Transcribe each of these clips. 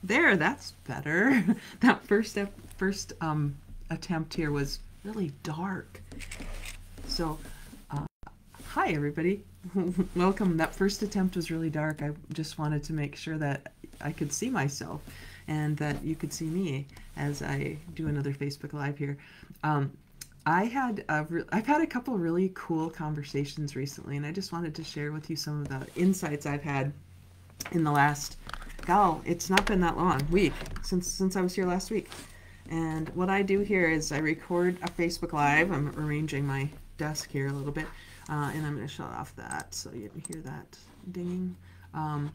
There, that's better. That first attempt here was really dark. So, uh, hi everybody. Welcome. That first attempt was really dark. I just wanted to make sure that I could see myself and that you could see me as I do another Facebook Live here. Um, I've had a couple really cool conversations recently, and I just wanted to share with you some of the insights I've had in the last, it's not been that long, week, since I was here last week. And what I do here is I record a Facebook Live. I'm arranging my desk here a little bit, and I'm going to shut off that so you can hear that dinging. Um,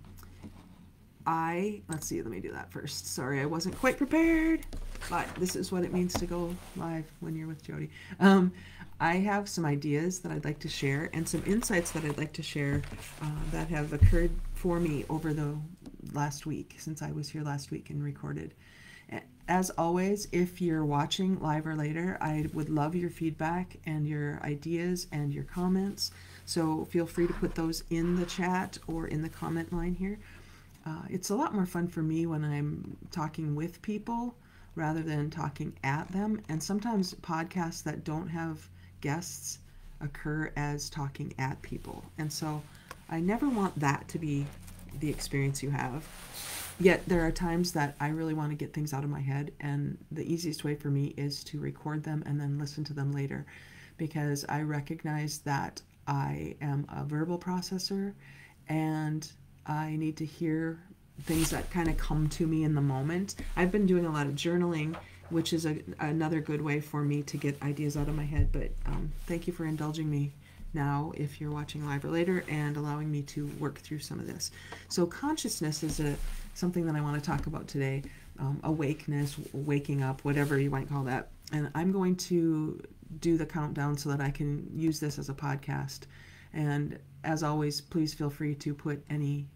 let's see, let me do that first. Sorry, I wasn't quite prepared, but this is what it means to go live when you're with Jodee. I have some ideas that I'd like to share and some insights that I'd like to share that have occurred for me over the last week, since I was here last week and recorded. As always, if you're watching live or later, I would love your feedback and your ideas and your comments. So feel free to put those in the chat or in the comment line here. It's a lot more fun for me when I'm talking with people rather than talking at them. And sometimes podcasts that don't have guests occur as talking at people. And so I never want that to be the experience you have. Yet there are times that I really want to get things out of my head, and the easiest way for me is to record them and then listen to them later, because I recognize that I am a verbal processor and I need to hear things that kind of come to me in the moment. I've been doing a lot of journaling, which is another good way for me to get ideas out of my head. But thank you for indulging me now if you're watching live or later and allowing me to work through some of this. So consciousness is something that I want to talk about today. Awakeness, waking up, whatever you might call that. And I'm going to do the countdown so that I can use this as a podcast. And as always, please feel free to put any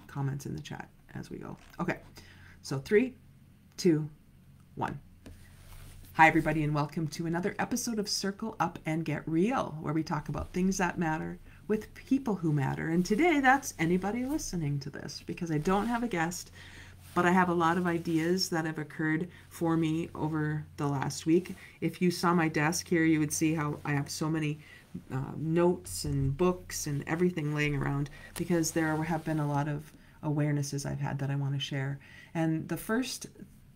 comments in the chat as we go. Okay, so 3, 2, 1. Hi everybody, and welcome to another episode of Circle Up and Get Real, where we talk about things that matter with people who matter. And today that's anybody listening to this, because I don't have a guest, but I have a lot of ideas that have occurred for me over the last week. If you saw my desk here, you would see how I have so many notes and books and everything laying around, because there have been a lot of awarenesses I've had that I want to share. And the first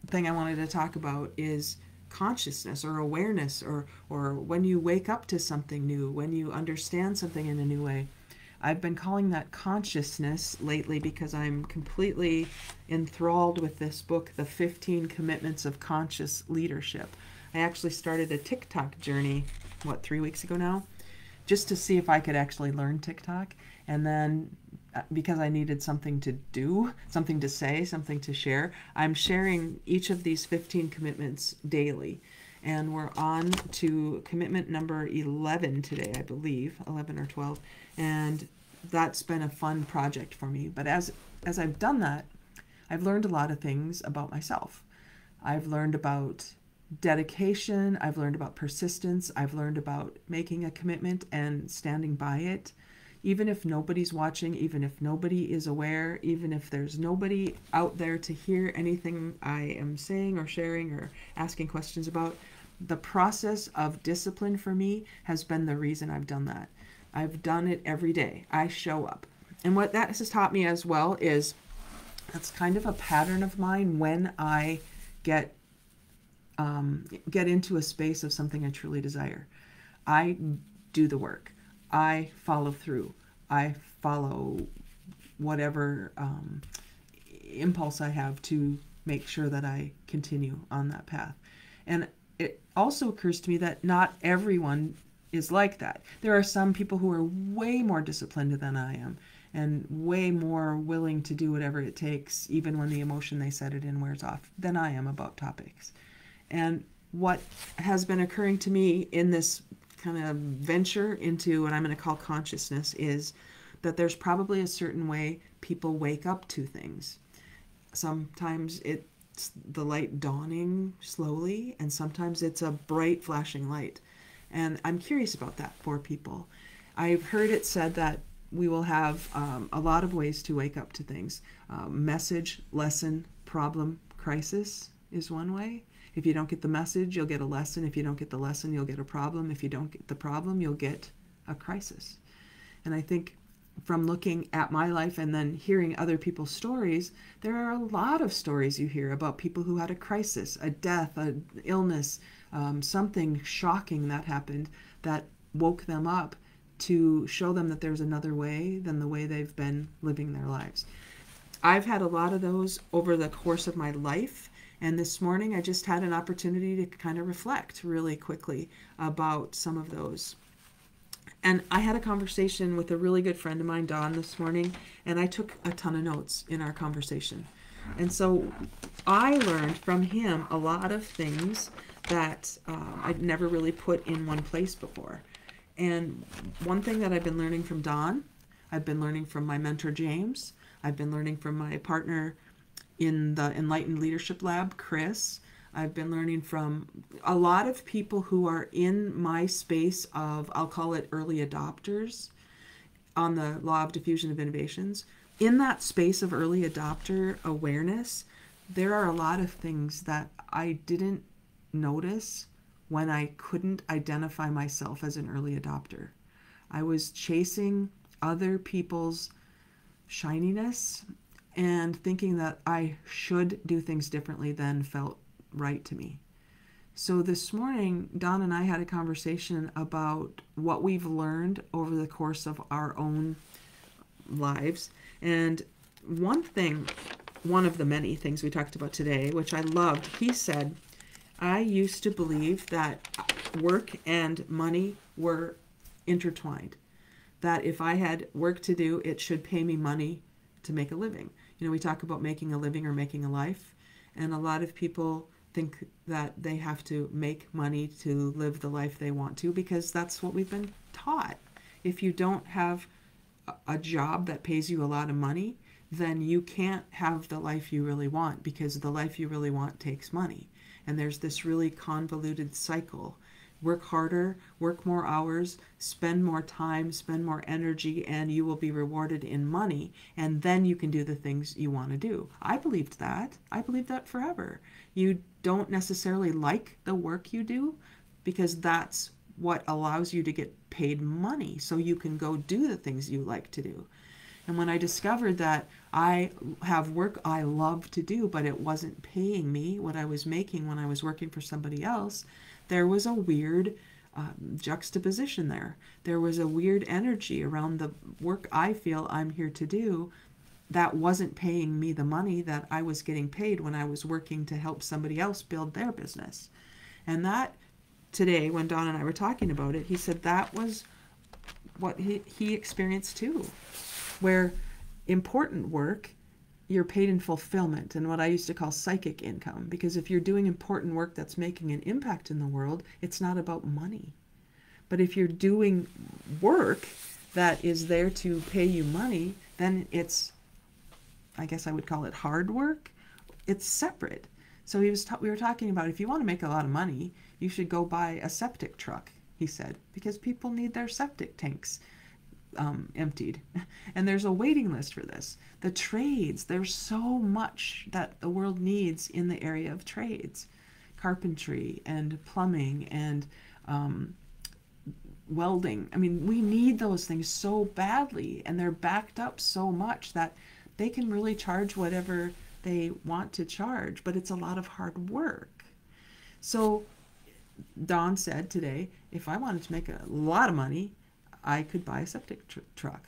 thing I wanted to talk about is consciousness or awareness, or when you wake up to something new, when you understand something in a new way. I've been calling that consciousness lately because I'm completely enthralled with this book, The 15 Commitments of Conscious Leadership. I actually started a TikTok journey, 3 weeks ago now, just to see if I could actually learn TikTok. And then because I needed something to do, something to say, something to share, I'm sharing each of these 15 commitments daily. And we're on to commitment number 11 today, I believe, 11 or 12. And that's been a fun project for me. But as I've done that, I've learned a lot of things about myself. I've learned about dedication. I've learned about persistence. I've learned about making a commitment and standing by it. Even if nobody's watching, even if nobody is aware, even if there's nobody out there to hear anything I am saying or sharing or asking questions about, the process of discipline for me has been the reason I've done that. I've done it every day. I show up. And what that has taught me as well is that's kind of a pattern of mine when I get into a space of something I truly desire. I do the work. I follow through. I follow whatever impulse I have to make sure that I continue on that path. And it also occurs to me that not everyone is like that. There are some people who are way more disciplined than I am and way more willing to do whatever it takes, even when the emotion they set it in wears off, than I am about topics. And what has been occurring to me in this kind of venture into what I'm going to call consciousness is that there's probably a certain way people wake up to things. Sometimes it's the light dawning slowly, and sometimes it's a bright flashing light. And I'm curious about that for people. I've heard it said that we will have a lot of ways to wake up to things. Message, lesson, problem crisis is one way. If you don't get the message, you'll get a lesson. If you don't get the lesson, you'll get a problem. If you don't get the problem, you'll get a crisis. And I think from looking at my life and then hearing other people's stories, there are a lot of stories you hear about people who had a crisis, a death, an illness, something shocking that happened that woke them up to show them that there's another way than the way they've been living their lives. I've had a lot of those over the course of my life, and this morning I just had an opportunity to kind of reflect really quickly about some of those. And I had a conversation with a really good friend of mine, Dawn, this morning, and I took a ton of notes in our conversation. And so I learned from him a lot of things that I'd never really put in one place before. And one thing that I've been learning from Dawn, I've been learning from my mentor, James, I've been learning from my partner in the Enlightened Leadership Lab, Chris. I've been learning from a lot of people who are in my space of, I'll call it early adopters on the Law of Diffusion of Innovations. In that space of early adopter awareness, there are a lot of things that I didn't notice when I couldn't identify myself as an early adopter. I was chasing other people's shininess and thinking that I should do things differently than felt right to me. So this morning, Don and I had a conversation about what we've learned over the course of our own lives. And one of the many things we talked about today, which I loved, he said, I used to believe that work and money were intertwined. That if I had work to do, it should pay me money to make a living. You know, we talk about making a living or making a life, and a lot of people think that they have to make money to live the life they want to because that's what we've been taught. If you don't have a job that pays you a lot of money, then you can't have the life you really want because the life you really want takes money. And there's this really convoluted cycle. Work harder, work more hours, spend more time, spend more energy, and you will be rewarded in money. And then you can do the things you want to do. I believed that. I believed that forever. You don't necessarily like the work you do because that's what allows you to get paid money so you can go do the things you like to do. And when I discovered that I have work I love to do, but it wasn't paying me what I was making when I was working for somebody else, there was a weird juxtaposition there. There was a weird energy around the work I feel I'm here to do that wasn't paying me the money that I was getting paid when I was working to help somebody else build their business. And that today, when Don and I were talking about it, he said that was what he experienced too, where important work, you're paid in fulfillment and what I used to call psychic income. Because if you're doing important work that's making an impact in the world, it's not about money. But if you're doing work that is there to pay you money, then it's, I guess I would call it hard work. It's separate. So we were talking about if you want to make a lot of money, you should go buy a septic truck, he said, because people need their septic tanks emptied. And there's a waiting list for this. The trades, there's so much that the world needs in the area of trades. Carpentry and plumbing and welding. I mean, we need those things so badly, and they're backed up so much that they can really charge whatever they want to charge, but it's a lot of hard work. So Don said today, if I wanted to make a lot of money, I could buy a septic truck.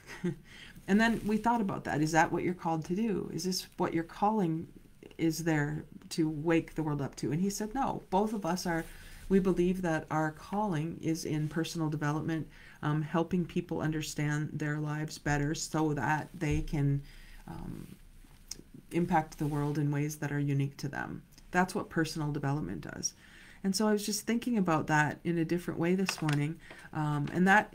And then we thought about that. Is that what you're called to do? Is this what your calling is there to wake the world up to? And he said, no, both of us we believe that our calling is in personal development, helping people understand their lives better so that they can impact the world in ways that are unique to them. That's what personal development does. And so I was just thinking about that in a different way this morning. And that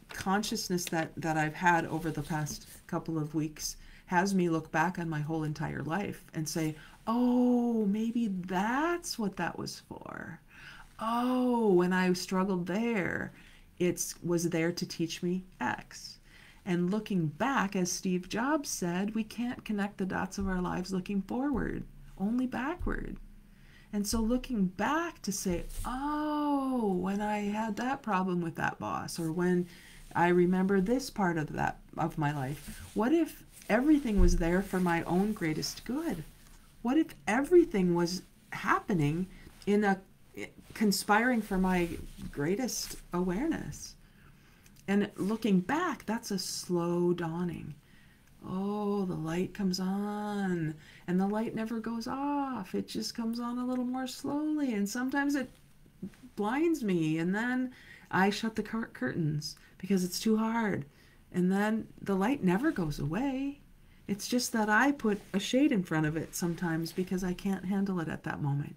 consciousness that I've had over the past couple of weeks has me look back on my whole entire life and say, oh, maybe that's what that was for. Oh, when I struggled there, it was there to teach me X. And looking back, as Steve Jobs said, we can't connect the dots of our lives looking forward. only backward. And so looking back to say, oh, when I had that problem with that boss, or when I remember this part of that of my life, what if everything was there for my own greatest good? What if everything was happening in a conspiring for my greatest awareness? And looking back, that's a slow dawning. Oh, the light comes on, and the light never goes off. It just comes on a little more slowly, and sometimes it blinds me, and then I shut the curtains because it's too hard. And then the light never goes away. It's just that I put a shade in front of it sometimes because I can't handle it at that moment.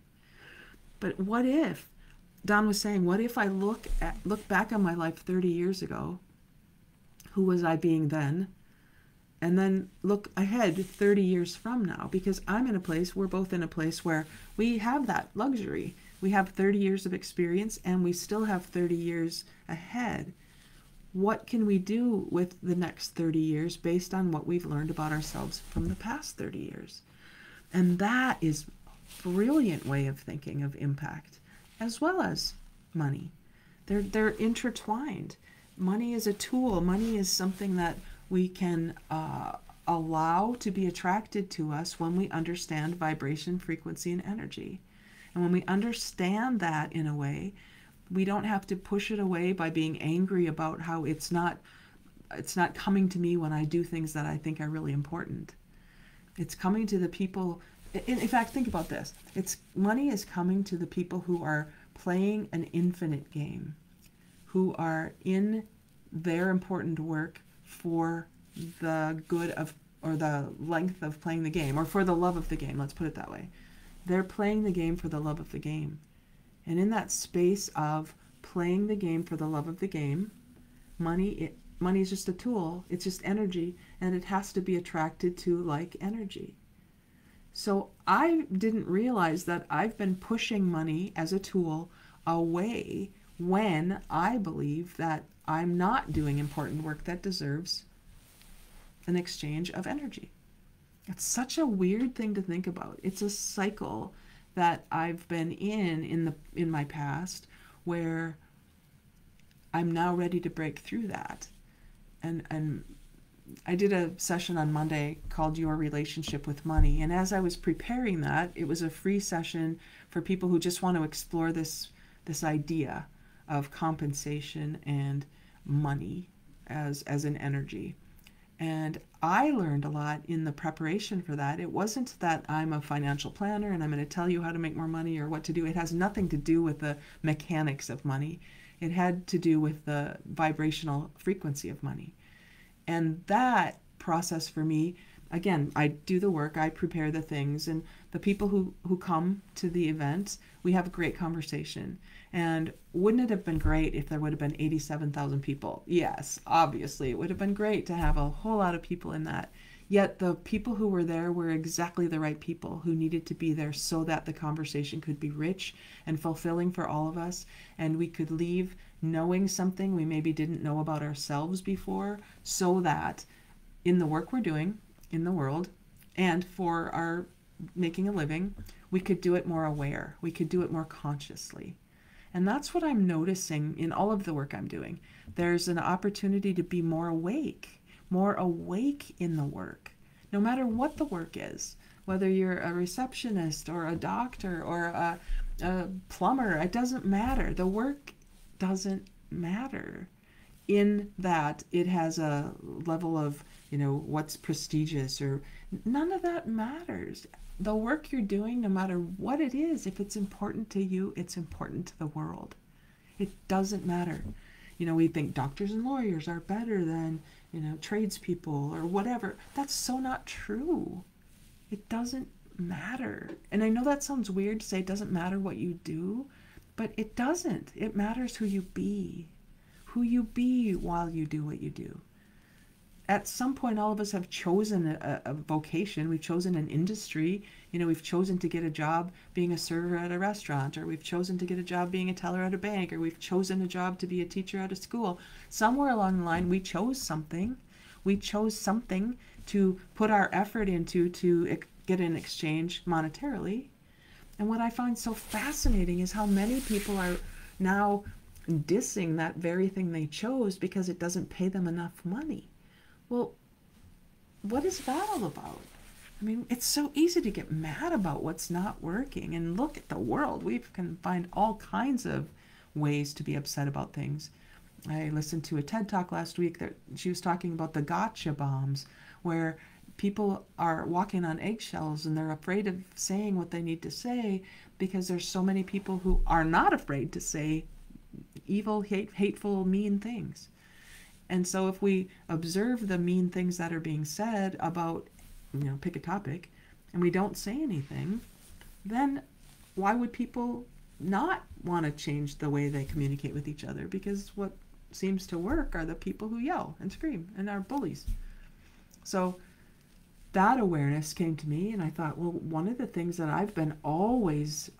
But what if, Don was saying, what if I look back on my life 30 years ago? Who was I being then? And then look ahead 30 years from now, because we're both in a place where we have that luxury. We have 30 years of experience and we still have 30 years ahead. What can we do with the next 30 years based on what we've learned about ourselves from the past 30 years? And that is a brilliant way of thinking of impact, as well as money. They're intertwined. Money is a tool. Money is something that we can allow to be attracted to us when we understand vibration, frequency, and energy. And when we understand that in a way, we don't have to push it away by being angry about how it's not coming to me when I do things that I think are really important. It's coming to the people. In fact, think about this. Money is coming to the people who are playing an infinite game, who are in their important work for the good of, or the length of playing the game, or for the love of the game, let's put it that way. They're playing the game for the love of the game. And in that space of playing the game for the love of the game, money is just a tool. It's just energy, and it has to be attracted to like energy. So I didn't realize that I've been pushing money as a tool away when I believe that I'm not doing important work that deserves an exchange of energy. It's such a weird thing to think about. It's a cycle that I've been in my past, where I'm now ready to break through that. And I did a session on Monday called Your Relationship with Money. And as I was preparing that, it was a free session for people who just want to explore this idea of compensation and money as an energy. And I learned a lot in the preparation for that. It wasn't that I'm a financial planner and I'm going to tell you how to make more money or what to do. It has nothing to do with the mechanics of money. It had to do with the vibrational frequency of money. And that process for me, again, I do the work, I prepare the things, and the people who come to the events, we have a great conversation. And wouldn't it have been great if there would have been 87,000 people? Yes, obviously, it would have been great to have a whole lot of people in that. Yet the people who were there were exactly the right people who needed to be there so that the conversation could be rich and fulfilling for all of us, and we could leave knowing something we maybe didn't know about ourselves before, so that in the work we're doing in the world and for our making a living, we could do it more aware. We could do it more consciously. And that's what I'm noticing in all of the work I'm doing. There's an opportunity to be more awake in the work, no matter what the work is, whether you're a receptionist or a doctor or a plumber, it doesn't matter. The work doesn't matter, in that it has a level of, what's prestigious, or none of that matters. The work you're doing, no matter what it is, if it's important to you, it's important to the world. It doesn't matter. We think doctors and lawyers are better than, tradespeople or whatever. That's so not true. It doesn't matter. And I know that sounds weird to say it doesn't matter what you do, but it doesn't. It matters who you be while you do what you do. At some point, all of us have chosen a vocation. We've chosen an industry. We've chosen to get a job being a server at a restaurant, or we've chosen to get a job being a teller at a bank, or we've chosen a job to be a teacher at a school. Somewhere along the line, we chose something. We chose something to put our effort into, to get in exchange monetarily. And what I find so fascinating is how many people are now dissing that very thing they chose because it doesn't pay them enough money. Well, what is that all about? I mean, it's so easy to get mad about what's not working. And look at the world. We can find all kinds of ways to be upset about things. I listened to a TED Talk last week that she was talking about the gotcha bombs, where people are walking on eggshells and they're afraid of saying what they need to say because there's so many people who are not afraid to say evil, hateful, mean things. And so if we observe the mean things that are being said about, pick a topic, and we don't say anything, then why would people not want to change the way they communicate with each other? Because what seems to work are the people who yell and scream and are bullies. So that awareness came to me, and I thought, well, one of the things that I've been always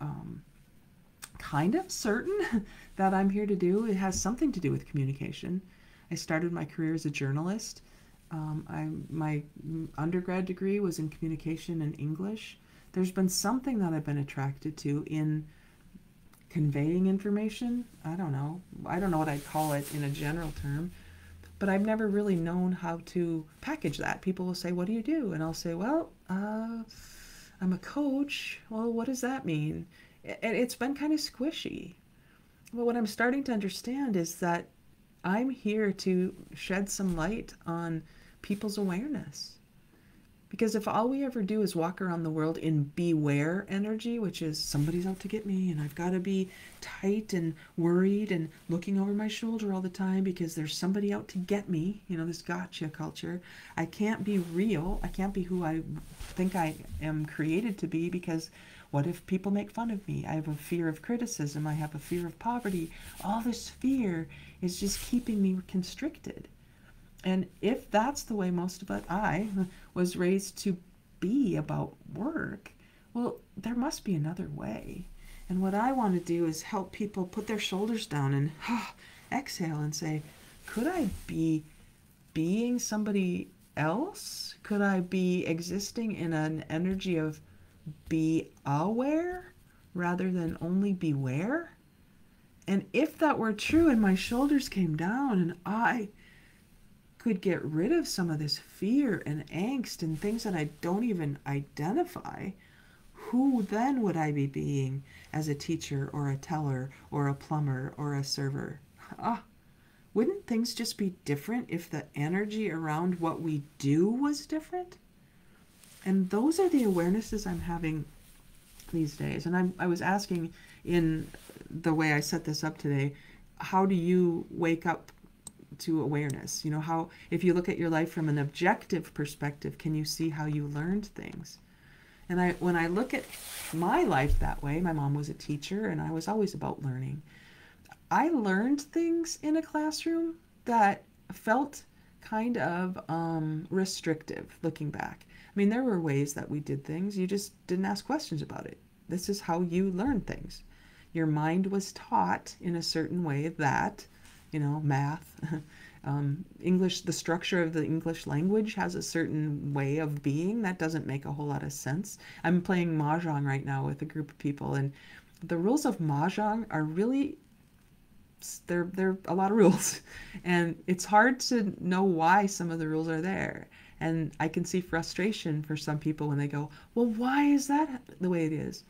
kind of certain that I'm here to do, it has something to do with communication. I started my career as a journalist. My undergrad degree was in communication and English. There's been something that I've been attracted to in conveying information. I don't know what I'd call it in a general term, but I've never really known how to package that. People will say, what do you do? And I'll say, well, I'm a coach. Well, what does that mean? It's been kind of squishy. Well, what I'm starting to understand is that I'm here to shed some light on people's awareness. Because if all we ever do is walk around the world in beware energy, which is somebody's out to get me and I've got to be tight and worried and looking over my shoulder all the time because there's somebody out to get me, this gotcha culture. I can't be real. I can't be who I think I am created to be, because what if people make fun of me? I have a fear of criticism. I have a fear of poverty. All this fear is just keeping me constricted. And if that's the way most of I was raised to be about work, well, there must be another way. And what I want to do is help people put their shoulders down and exhale and say, could I be being somebody else? Could I be existing in an energy of be aware rather than only beware? And if that were true and my shoulders came down and I could get rid of some of this fear and angst and things that I don't even identify, who then would I be being as a teacher or a teller or a plumber or a server? Wouldn't things just be different if the energy around what we do was different? And those are the awarenesses I'm having these days. And I was asking in the way I set this up today, how do you wake up to awareness? How, if you look at your life from an objective perspective, can you see how you learned things? And when I look at my life that way, my mom was a teacher and I was always about learning. I learned things in a classroom that felt kind of restrictive looking back. I mean, there were ways that we did things. You just didn't ask questions about it. This is how you learn things. Your mind was taught in a certain way that, math, English, the structure of the English language has a certain way of being that doesn't make a whole lot of sense. I'm playing Mahjong right now with a group of people, and the rules of Mahjong are really, they're a lot of rules, and it's hard to know why some of the rules are there. And I can see frustration for some people when they go, well, why is that the way it is?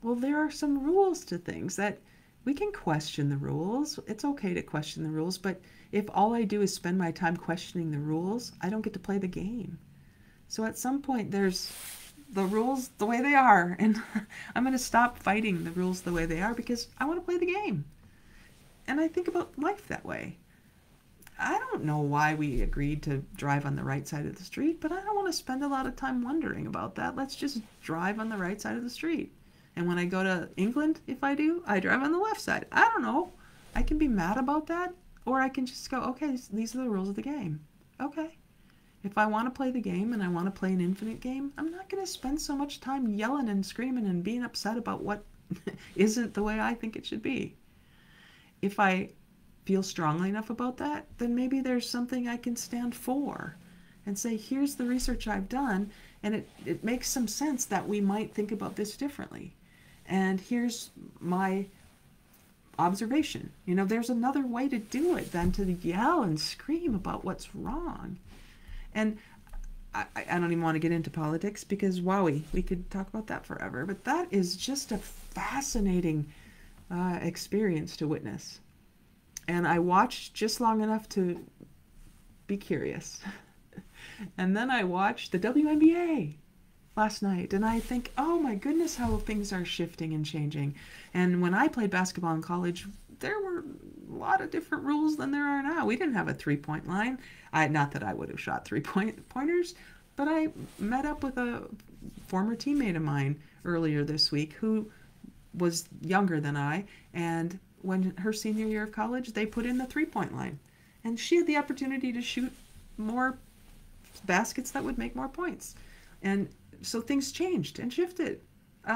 Well, there are some rules to things that we can question the rules. It's okay to question the rules, but if all I do is spend my time questioning the rules, I don't get to play the game. So at some point, there's the rules the way they are, and I'm going to stop fighting the rules the way they are because I want to play the game. And I think about life that way. I don't know why we agreed to drive on the right side of the street, but I don't want to spend a lot of time wondering about that. Let's just drive on the right side of the street. And when I go to England, if I do, I drive on the left side. I don't know. I can be mad about that, or I can just go, okay, these are the rules of the game. Okay. If I want to play the game and I want to play an infinite game, I'm not going to spend so much time yelling and screaming and being upset about what isn't the way I think it should be. If I feel strongly enough about that, then maybe there's something I can stand for and say, here's the research I've done, And it makes some sense that we might think about this differently. And here's my observation. There's another way to do it than to yell and scream about what's wrong. And I don't even want to get into politics because, wowie, we could talk about that forever. But that is just a fascinating experience to witness. And I watched just long enough to be curious. And then I watched the WNBA last night, and I think, oh my goodness, how things are shifting and changing. And when I played basketball in college, there were a lot of different rules than there are now. We didn't have a three-point line. Not that I would have shot three-pointers, but I met up with a former teammate of mine earlier this week who was younger than I, and when her senior year of college, they put in the three-point line. And she had the opportunity to shoot more baskets that would make more points. And so things changed and shifted.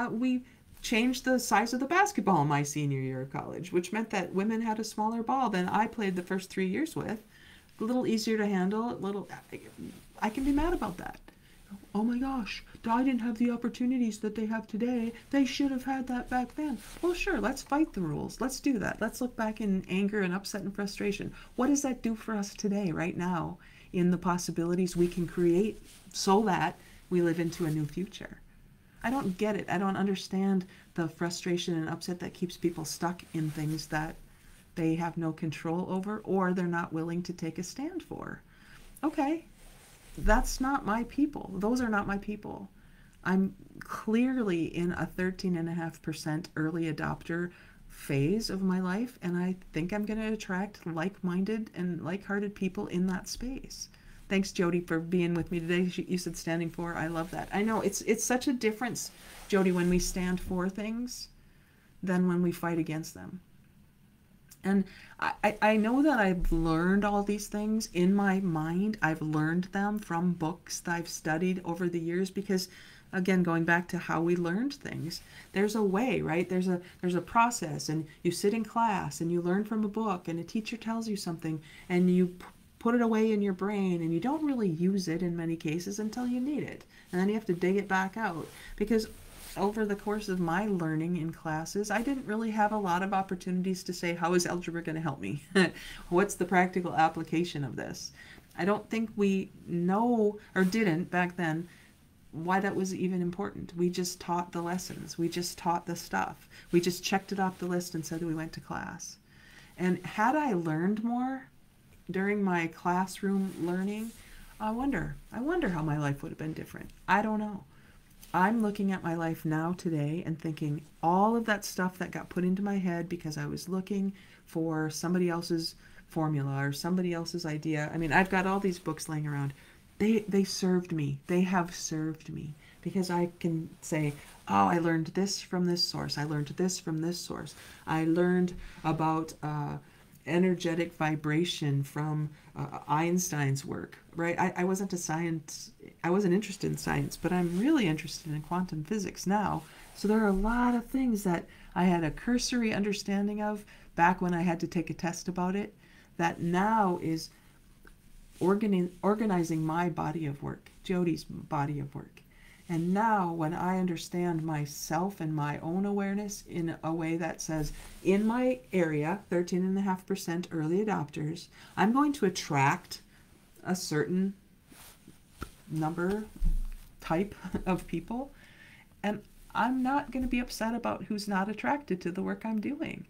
We changed the size of the basketball my senior year of college, which meant that women had a smaller ball than I played the first 3 years with. A little easier to handle, I can be mad about that. Oh my gosh, I didn't have the opportunities that they have today. They should have had that back then. Well, sure, let's fight the rules. Let's do that. Let's look back in anger and upset and frustration. What does that do for us today, right now, in the possibilities we can create so that we live into a new future? I don't get it. I don't understand the frustration and upset that keeps people stuck in things that they have no control over or they're not willing to take a stand for. Okay, that's not my people. Those are not my people. I'm clearly in a 13.5% early adopter phase of my life, and I think I'm going to attract like-minded and like-hearted people in that space. Thanks, Jodee, for being with me today. You said standing for. I love that. I know it's such a difference, Jodee, when we stand for things than when we fight against them. And I know that I've learned all these things in my mind. I've learned them from books that I've studied over the years because, again, going back to how we learned things, there's a way, right? There's a process, and you sit in class and you learn from a book and a teacher tells you something and you put it away in your brain and you don't really use it in many cases until you need it. And then you have to dig it back out because over the course of my learning in classes, I didn't really have a lot of opportunities to say, how is algebra going to help me? What's the practical application of this? I don't think we know, or didn't back then, why that was even important. We just taught the lessons. We just taught the stuff. We just checked it off the list and said we went to class. And had I learned more during my classroom learning, I wonder how my life would have been different. I don't know. I'm looking at my life now today and thinking all of that stuff that got put into my head because I was looking for somebody else's formula or somebody else's idea. I mean, I've got all these books laying around. They served me. They have served me because I can say, oh, I learned this from this source. I learned this from this source. I learned about energetic vibration from Einstein's work, right? I wasn't interested in science, but I'm really interested in quantum physics now. So there are a lot of things that I had a cursory understanding of back when I had to take a test about it that now is organizing my body of work, Jodee's body of work. And now when I understand myself and my own awareness in a way that says, in my area, 13.5% early adopters, I'm going to attract a certain number, type of people, and I'm not going to be upset about who's not attracted to the work I'm doing.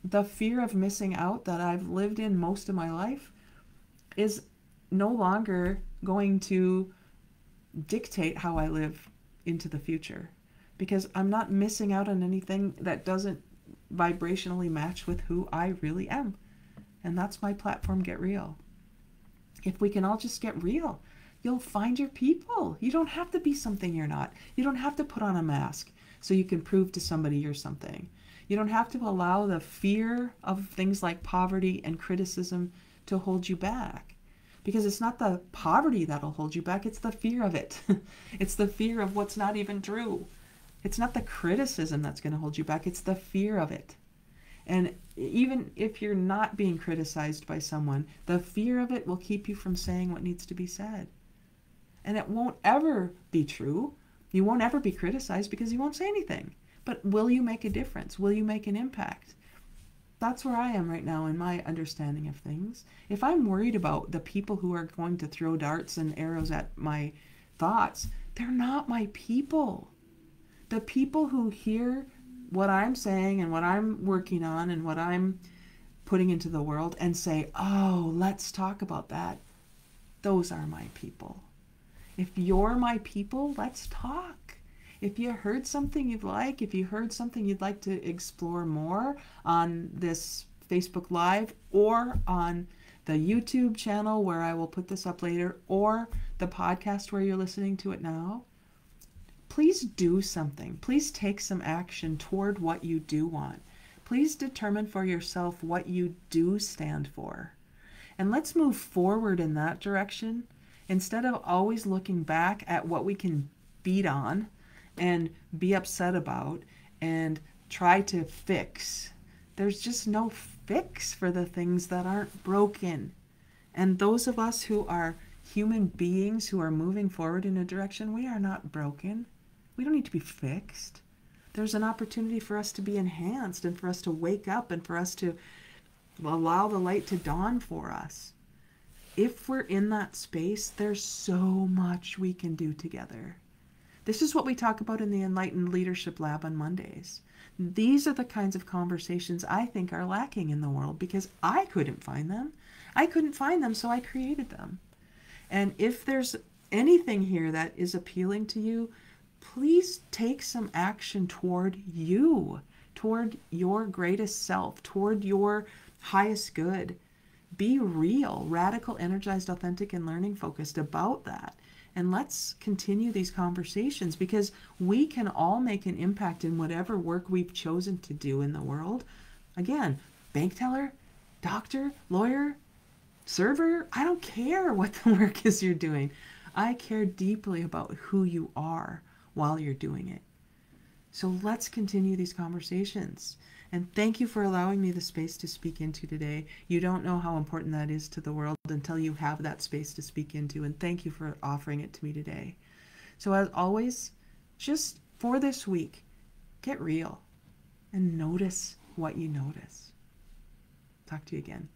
The fear of missing out that I've lived in most of my life is no longer going to dictate how I live into the future, because I'm not missing out on anything that doesn't vibrationally match with who I really am. And that's my platform, Get Real. If we can all just get real, you'll find your people. You don't have to be something you're not. You don't have to put on a mask so you can prove to somebody you're something. You don't have to allow the fear of things like poverty and criticism to hold you back. Because it's not the poverty that'll hold you back, it's the fear of it. It's the fear of what's not even true. It's not the criticism that's going to hold you back, it's the fear of it. And even if you're not being criticized by someone, the fear of it will keep you from saying what needs to be said. And it won't ever be true. You won't ever be criticized because you won't say anything. But will you make a difference? Will you make an impact? That's where I am right now in my understanding of things. If I'm worried about the people who are going to throw darts and arrows at my thoughts, they're not my people. The people who hear what I'm saying and what I'm working on and what I'm putting into the world and say, oh, let's talk about that, those are my people. If you're my people, let's talk. If you heard something you'd like, if you heard something you'd like to explore more on this Facebook Live or on the YouTube channel where I will put this up later, or the podcast where you're listening to it now, please do something. Please take some action toward what you do want. Please determine for yourself what you do stand for. And let's move forward in that direction instead of always looking back at what we can beat on and be upset about and try to fix. There's just no fix for the things that aren't broken. And those of us who are human beings who are moving forward in a direction, we are not broken. We don't need to be fixed. There's an opportunity for us to be enhanced and for us to wake up and for us to allow the light to dawn for us. If we're in that space, there's so much we can do together. This is what we talk about in the Enlightened Leadership Lab on Mondays. These are the kinds of conversations I think are lacking in the world because I couldn't find them. I couldn't find them, so I created them. And if there's anything here that is appealing to you, please take some action toward you, toward your greatest self, toward your highest good. Be real, radical, energized, authentic, and learning focused about that. And let's continue these conversations because we can all make an impact in whatever work we've chosen to do in the world. Again, bank teller, doctor, lawyer, server, I don't care what the work is you're doing. I care deeply about who you are while you're doing it. So let's continue these conversations. And thank you for allowing me the space to speak into today. You don't know how important that is to the world until you have that space to speak into. And thank you for offering it to me today. So as always, just for this week, get real and notice what you notice. Talk to you again.